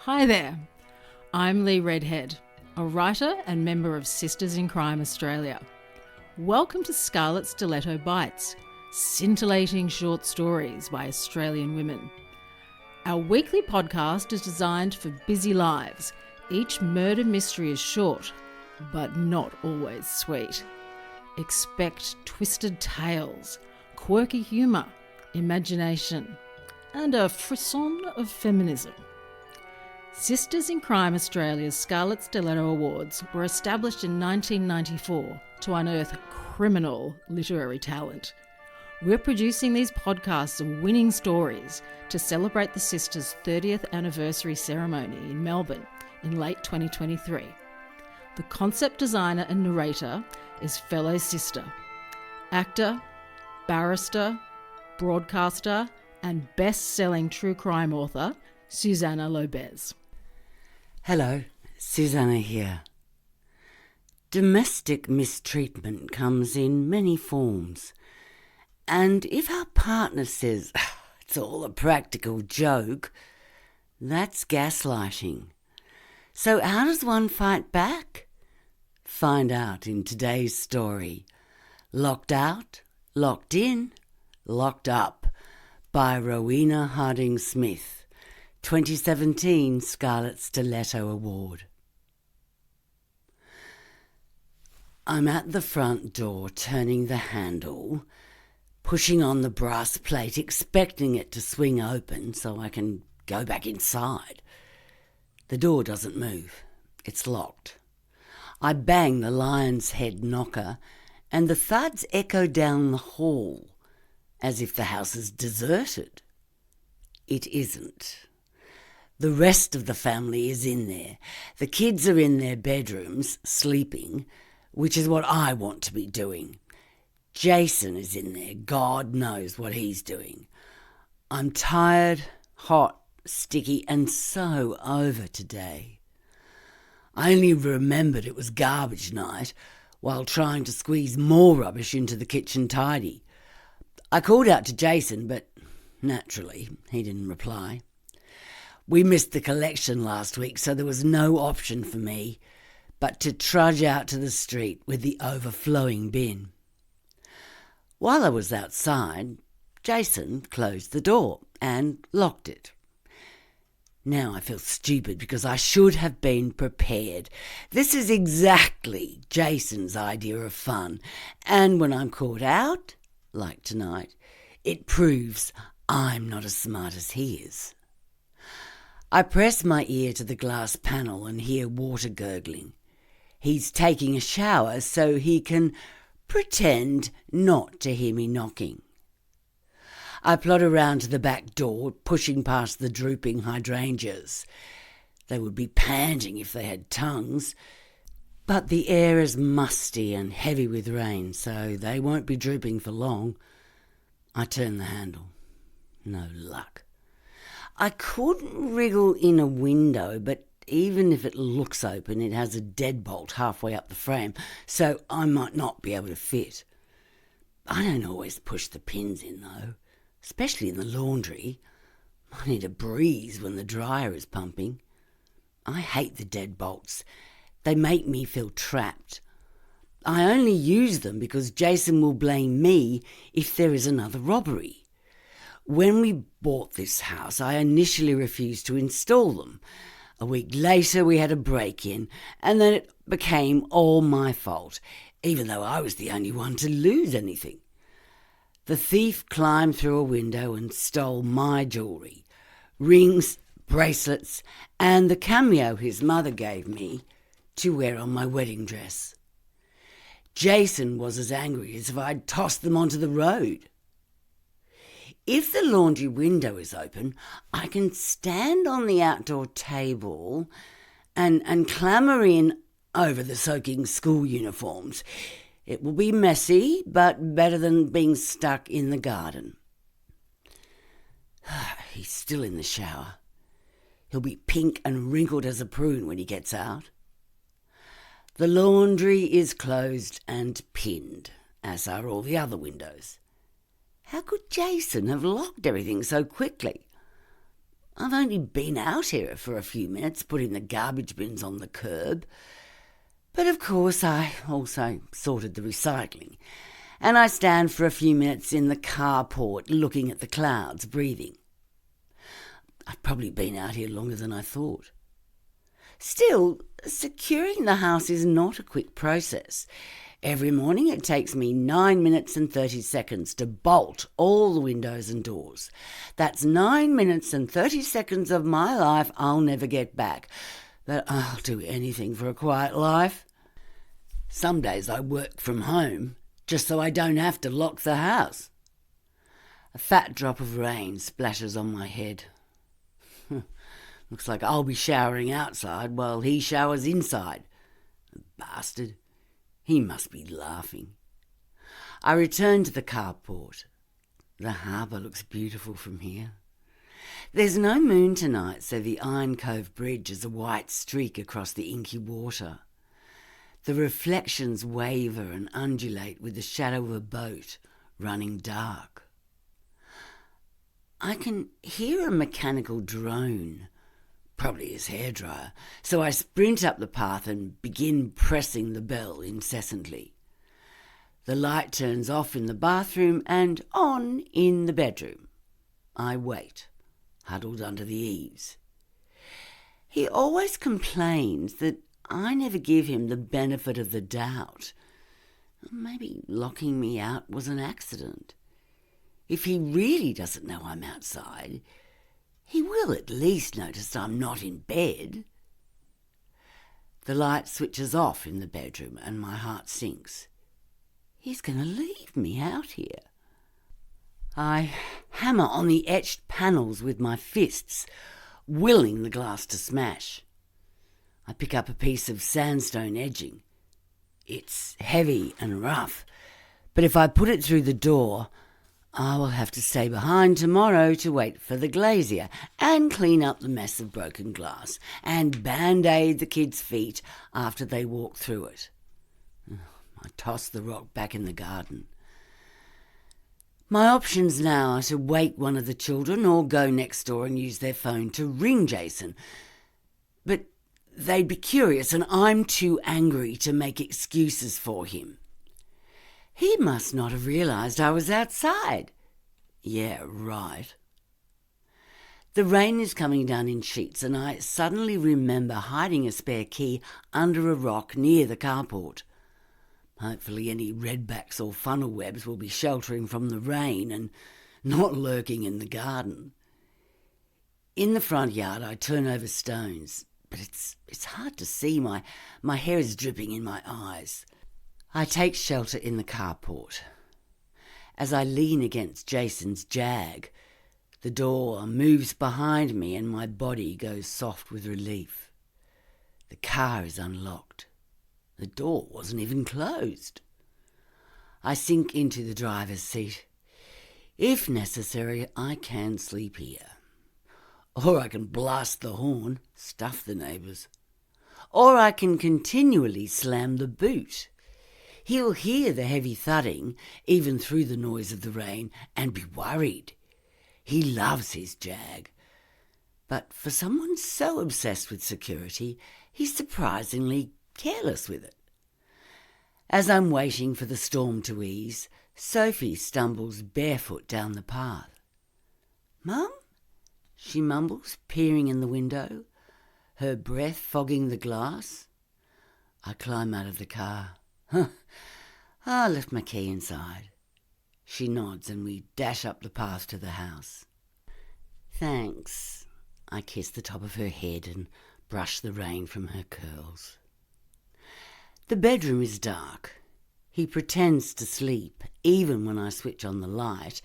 Hi there, I'm Lee Redhead, a writer and member of Sisters in Crime Australia. Welcome to Scarlet Stiletto Bites, scintillating short stories by Australian women. Our weekly podcast is designed for busy lives. Each murder mystery is short, but not always sweet. Expect twisted tales, quirky humour, imagination, and a frisson of feminism. Sisters in Crime Australia's Scarlet Stiletto Awards were established in 1994 to unearth criminal literary talent. We're producing these podcasts of winning stories to celebrate the Sisters' 30th anniversary ceremony in Melbourne in late 2023. The concept designer and narrator is fellow sister, actor, barrister, broadcaster, and best-selling true crime author Susanna Lobez. Hello, Susanna here. Domestic mistreatment comes in many forms, and if our partner says, it's all a practical joke, that's gaslighting. So how does one fight back? Find out in today's story. Locked Out, Locked In, Locked Up by Rowena Harding-Smith. 2017 Scarlet Stiletto Award. I'm at the front door turning the handle, pushing on the brass plate, expecting it to swing open so I can go back inside. The door doesn't move. It's locked. I bang the lion's head knocker and the thuds echo down the hall as if the house is deserted. It isn't. The rest of the family is in there. The kids are in their bedrooms, sleeping, which is what I want to be doing. Jason is in there. God knows what he's doing. I'm tired, hot, sticky, and so over today. I only remembered it was garbage night while trying to squeeze more rubbish into the kitchen tidy. I called out to Jason, but naturally he didn't reply. We missed the collection last week, so there was no option for me but to trudge out to the street with the overflowing bin. While I was outside, Jason closed the door and locked it. Now I feel stupid because I should have been prepared. This is exactly Jason's idea of fun, and when I'm caught out, like tonight, it proves I'm not as smart as he is. I press my ear to the glass panel and hear water gurgling. He's taking a shower so he can pretend not to hear me knocking. I plod around to the back door, pushing past the drooping hydrangeas. They would be panting if they had tongues, but the air is musty and heavy with rain, so they won't be drooping for long. I turn the handle. No luck. I could wriggle in a window, but even if it looks open, it has a deadbolt halfway up the frame, so I might not be able to fit. I don't always push the pins in, though, especially in the laundry. I need a breeze when the dryer is pumping. I hate the deadbolts. They make me feel trapped. I only use them because Jason will blame me if there is another robbery. When we bought this house, I initially refused to install them. A week later, we had a break-in, and then it became all my fault, even though I was the only one to lose anything. The thief climbed through a window and stole my jewellery, rings, bracelets, and the cameo his mother gave me to wear on my wedding dress. Jason was as angry as if I'd tossed them onto the road. If the laundry window is open, I can stand on the outdoor table and clamber in over the soaking school uniforms. It will be messy, but better than being stuck in the garden. He's still in the shower. He'll be pink and wrinkled as a prune when he gets out. The laundry is closed and pinned, as are all the other windows. How could Jason have locked everything so quickly? I've only been out here for a few minutes, putting the garbage bins on the curb. But of course I also sorted the recycling, and I stand for a few minutes in the carport looking at the clouds, breathing. I've probably been out here longer than I thought. Still, securing the house is not a quick process. Every morning it takes me 9 minutes and 30 seconds to bolt all the windows and doors. That's 9 minutes and 30 seconds of my life I'll never get back. But I'll do anything for a quiet life. Some days I work from home just so I don't have to lock the house. A fat drop of rain splashes on my head. Looks like I'll be showering outside while he showers inside. Bastard. He must be laughing. I return to the carport. The harbour looks beautiful from here. There's no moon tonight, so the Iron Cove Bridge is a white streak across the inky water. The reflections waver and undulate with the shadow of a boat running dark. I can hear a mechanical drone, probably his hairdryer, so I sprint up the path and begin pressing the bell incessantly. The light turns off in the bathroom and on in the bedroom. I wait, huddled under the eaves. He always complains that I never give him the benefit of the doubt. Maybe locking me out was an accident. If he really doesn't know I'm outside, he will at least notice I'm not in bed. The light switches off in the bedroom and my heart sinks. He's going to leave me out here. I hammer on the etched panels with my fists, willing the glass to smash. I pick up a piece of sandstone edging. It's heavy and rough, but if I put it through the door, I will have to stay behind tomorrow to wait for the glazier and clean up the mess of broken glass and band-aid the kids' feet after they walk through it. I toss the rock back in the garden. My options now are to wake one of the children or go next door and use their phone to ring Jason. But they'd be curious and I'm too angry to make excuses for him. He must not have realised I was outside. Yeah, right. The rain is coming down in sheets and I suddenly remember hiding a spare key under a rock near the carport. Hopefully any redbacks or funnel webs will be sheltering from the rain and not lurking in the garden. In the front yard I turn over stones, but it's hard to see. My hair is dripping in my eyes. I take shelter in the carport. As I lean against Jason's Jag, the door moves behind me and my body goes soft with relief. The car is unlocked. The door wasn't even closed. I sink into the driver's seat. If necessary, I can sleep here. Or I can blast the horn, stuff the neighbours. Or I can continually slam the boot. He'll hear the heavy thudding, even through the noise of the rain, and be worried. He loves his Jag. But for someone so obsessed with security, he's surprisingly careless with it. As I'm waiting for the storm to ease, Sophie stumbles barefoot down the path. "Mum?" she mumbles, peering in the window, her breath fogging the glass. I climb out of the car. I left my key inside. She nods and we dash up the path to the house. Thanks. I kiss the top of her head and brush the rain from her curls. The bedroom is dark. He pretends to sleep, even when I switch on the light,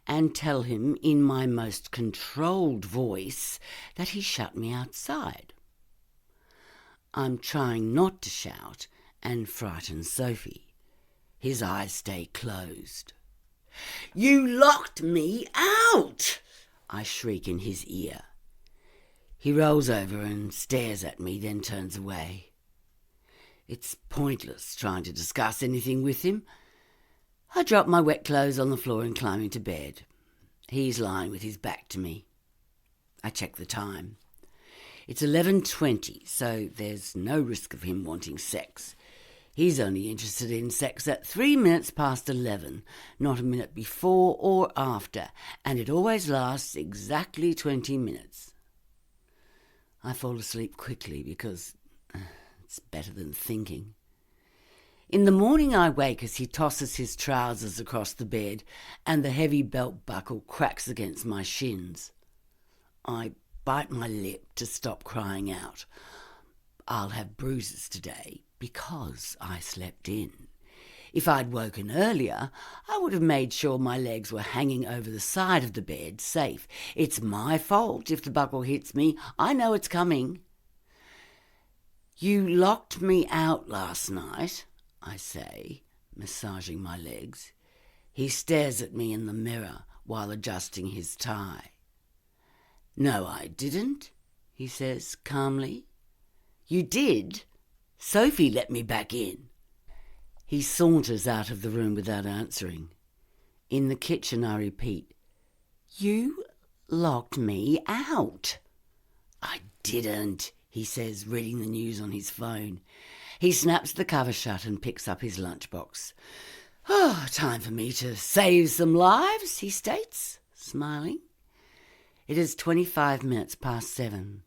and tell him in my most controlled voice that he shut me outside. I'm trying not to shout and frighten Sophie. His eyes stay closed. "You locked me out!" I shriek in his ear. He rolls over and stares at me, then turns away. It's pointless trying to discuss anything with him. I drop my wet clothes on the floor and climb into bed. He's lying with his back to me. I check the time. It's 11:20, so there's no risk of him wanting sex. He's only interested in sex at 3 minutes past 11, not a minute before or after, and it always lasts exactly 20 minutes. I fall asleep quickly because it's better than thinking. In the morning I wake as he tosses his trousers across the bed and the heavy belt buckle cracks against my shins. I bite my lip to stop crying out. I'll have bruises today because I slept in. If I'd woken earlier, I would have made sure my legs were hanging over the side of the bed, safe. It's my fault if the buckle hits me. I know it's coming. You locked me out last night, I say, massaging my legs. He stares at me in the mirror while adjusting his tie. No, I didn't, he says calmly. You did? Sophie let me back in. He saunters out of the room without answering. In the kitchen, I repeat, You locked me out. I didn't, he says, reading the news on his phone. He snaps the cover shut and picks up his lunchbox. Time for me to save some lives, he states, smiling. It is 25 minutes past 7.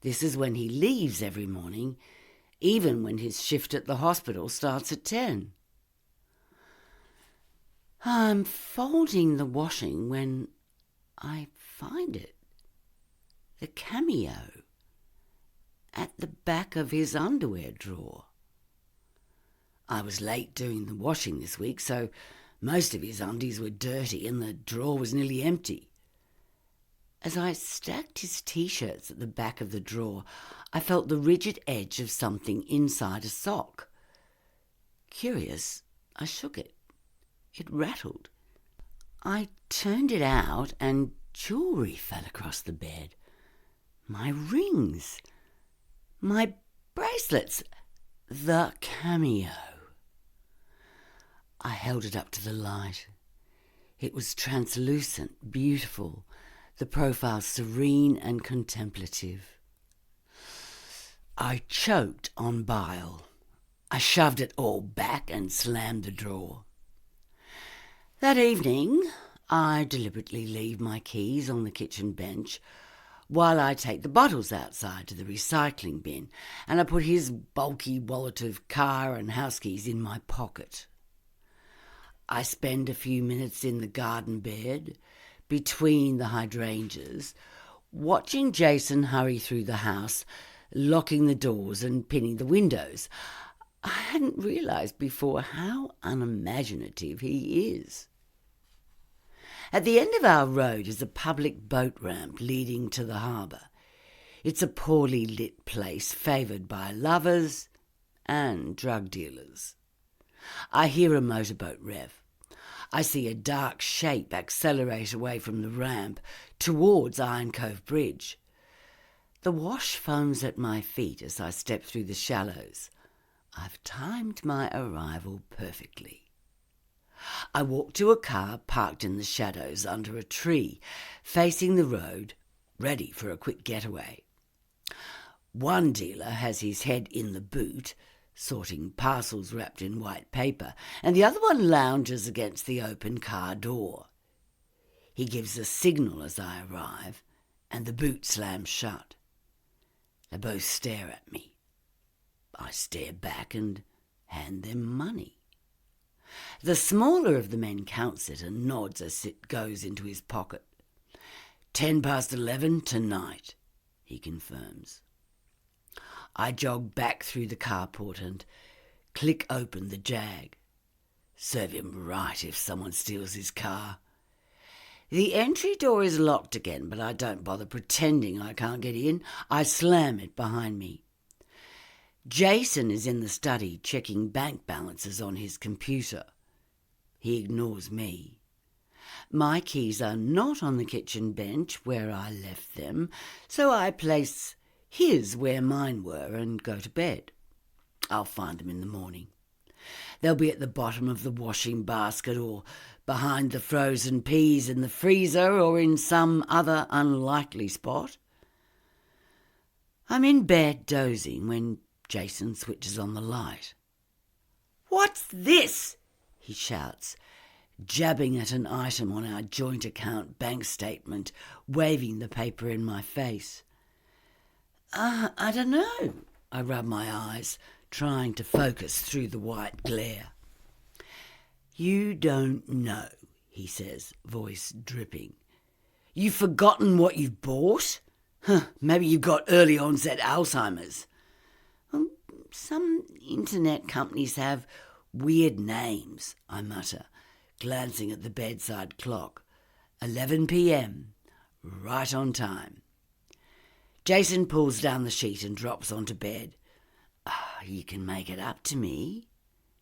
This is when he leaves every morning, even when his shift at the hospital starts at 10. I'm folding the washing when I find it. The cameo at the back of his underwear drawer. I was late doing the washing this week, so most of his undies were dirty and the drawer was nearly empty. As I stacked his T-shirts at the back of the drawer, I felt the rigid edge of something inside a sock. Curious, I shook it. It rattled. I turned it out and jewellery fell across the bed. My rings. My bracelets. The cameo. I held it up to the light. It was translucent, beautiful, the profile serene and contemplative. I choked on bile. I shoved it all back and slammed the drawer. That evening, I deliberately leave my keys on the kitchen bench while I take the bottles outside to the recycling bin, and I put his bulky wallet of car and house keys in my pocket. I spend a few minutes in the garden bed, between the hydrangeas, watching Jason hurry through the house, locking the doors and pinning the windows. I hadn't realised before how unimaginative he is. At the end of our road is a public boat ramp leading to the harbour. It's a poorly lit place favoured by lovers and drug dealers. I hear a motorboat rev. I see a dark shape accelerate away from the ramp towards Iron Cove Bridge. The wash foams at my feet as I step through the shallows. I've timed my arrival perfectly. I walk to a car parked in the shadows under a tree, facing the road, ready for a quick getaway. One dealer has his head in the boot, sorting parcels wrapped in white paper, and the other one lounges against the open car door. He gives a signal as I arrive, and the boot slams shut. They both stare at me. I stare back and hand them money. The smaller of the men counts it and nods as it goes into his pocket. 10 past 11 tonight, he confirms. I jog back through the carport and click open the Jag. Serve him right if someone steals his car. The entry door is locked again, but I don't bother pretending I can't get in. I slam it behind me. Jason is in the study checking bank balances on his computer. He ignores me. My keys are not on the kitchen bench where I left them, so I place his where mine were and go to bed. I'll find them in the morning. They'll be at the bottom of the washing basket or behind the frozen peas in the freezer or in some other unlikely spot. I'm in bed dozing when Jason switches on the light. "What's this?" he shouts, jabbing at an item on our joint account bank statement, waving the paper in my face. I don't know. I rub my eyes, trying to focus through the white glare. "You don't know," he says, voice dripping. "You've forgotten what you've bought? Maybe you've got early onset Alzheimer's." "Some internet companies have weird names," I mutter, glancing at the bedside clock. 11 p.m, right on time. Jason pulls down the sheet and drops onto bed. "You can make it up to me,"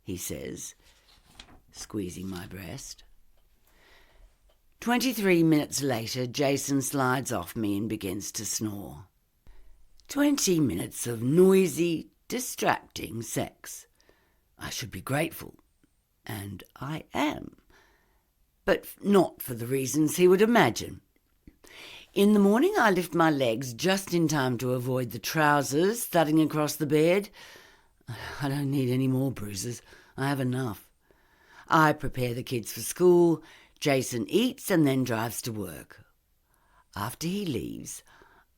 he says, squeezing my breast. 23 minutes later, Jason slides off me and begins to snore. 20 minutes of noisy, distracting sex. I should be grateful, and I am, but not for the reasons he would imagine. In the morning, I lift my legs just in time to avoid the trousers thudding across the bed. I don't need any more bruises. I have enough. I prepare the kids for school. Jason eats and then drives to work. After he leaves,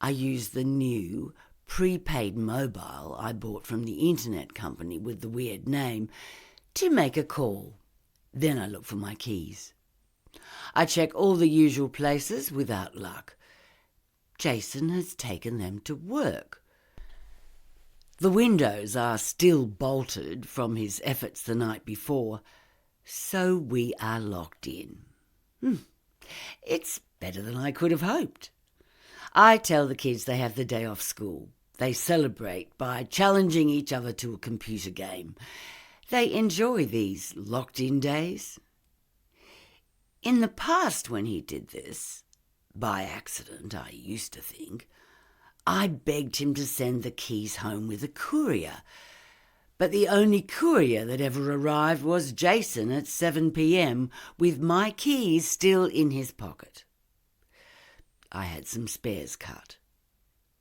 I use the new prepaid mobile I bought from the internet company with the weird name to make a call. Then I look for my keys. I check all the usual places without luck. Jason has taken them to work. The windows are still bolted from his efforts the night before, so we are locked in. It's better than I could have hoped. I tell the kids they have the day off school. They celebrate by challenging each other to a computer game. They enjoy these locked-in days. In the past, when he did this, by accident, I used to think, I begged him to send the keys home with a courier. But the only courier that ever arrived was Jason at 7 p.m. with my keys still in his pocket. I had some spares cut.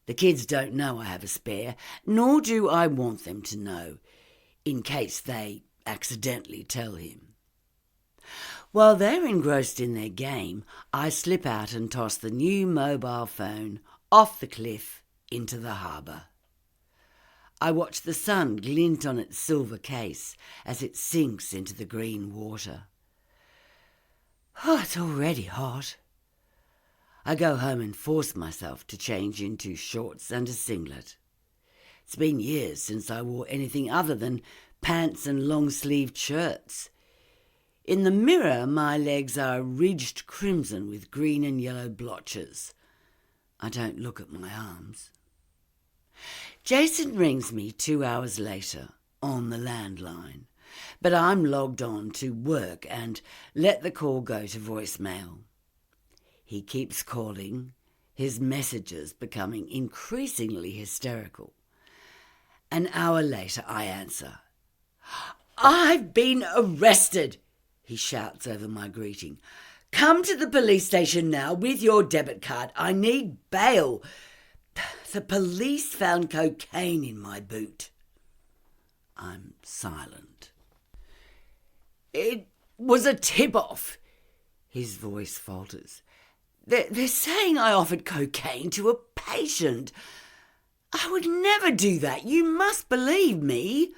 The kids don't know I have a spare, nor do I want them to know, in case they accidentally tell him. While they're engrossed in their game, I slip out and toss the new mobile phone off the cliff into the harbour. I watch the sun glint on its silver case as it sinks into the green water. It's already hot. I go home and force myself to change into shorts and a singlet. It's been years since I wore anything other than pants and long-sleeved shirts. In the mirror, my legs are ridged crimson with green and yellow blotches. I don't look at my arms. Jason rings me 2 hours later on the landline, but I'm logged on to work and let the call go to voicemail. He keeps calling, his messages becoming increasingly hysterical. An hour later, I answer. "I've been arrested," he shouts over my greeting. "Come to the police station now with your debit card. I need bail. The police found cocaine in my boot." I'm silent. "It was a tip-off," his voice falters. They're saying I offered cocaine to a patient. I would never do that. You must believe me."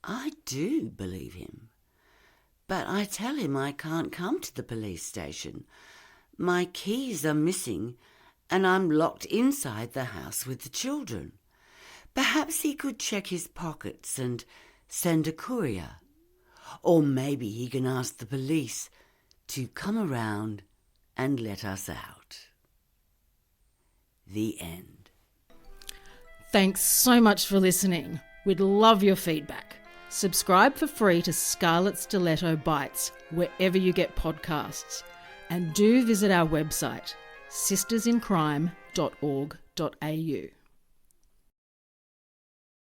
I do believe him. But I tell him I can't come to the police station. My keys are missing and I'm locked inside the house with the children. Perhaps he could check his pockets and send a courier. Or maybe he can ask the police to come around and let us out. The end. Thanks so much for listening. We'd love your feedback. Subscribe for free to Scarlet Stiletto Bites wherever you get podcasts. And do visit our website, sistersincrime.org.au.